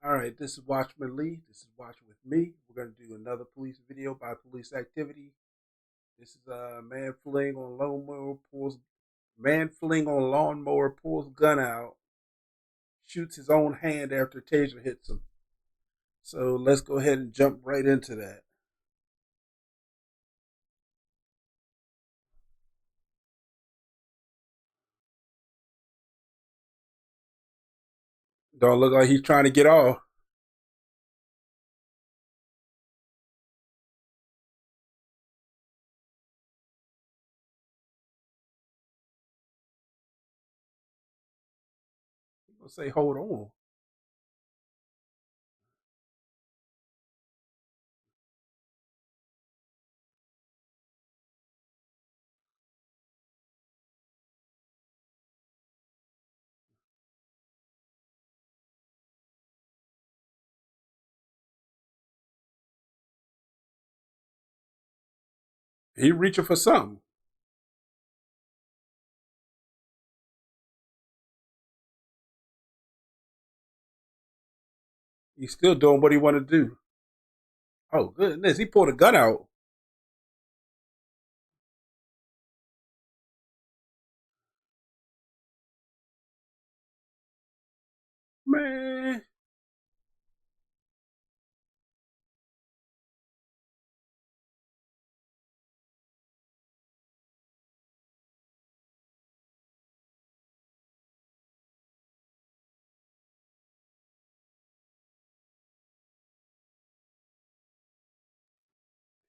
All right, this is Watchman Lee. This is Watch with me. We're going to do another police video by police activity. This is a man fleeing on lawnmower pulls gun out, shoots his own hand after Taser hits him. So let's go ahead and jump right into that. Don't look like he's trying to get off. He's gonna say, "Hold on." He reaching for something. He's still doing what he want to do. Oh goodness, he pulled a gun out. Man,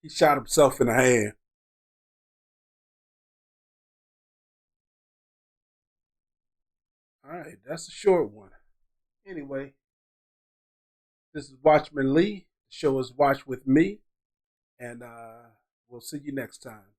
he shot himself in the hand. All right, that's a short one. Anyway, this is Watchman Lee. The show is Watch with me, and we'll see you next time.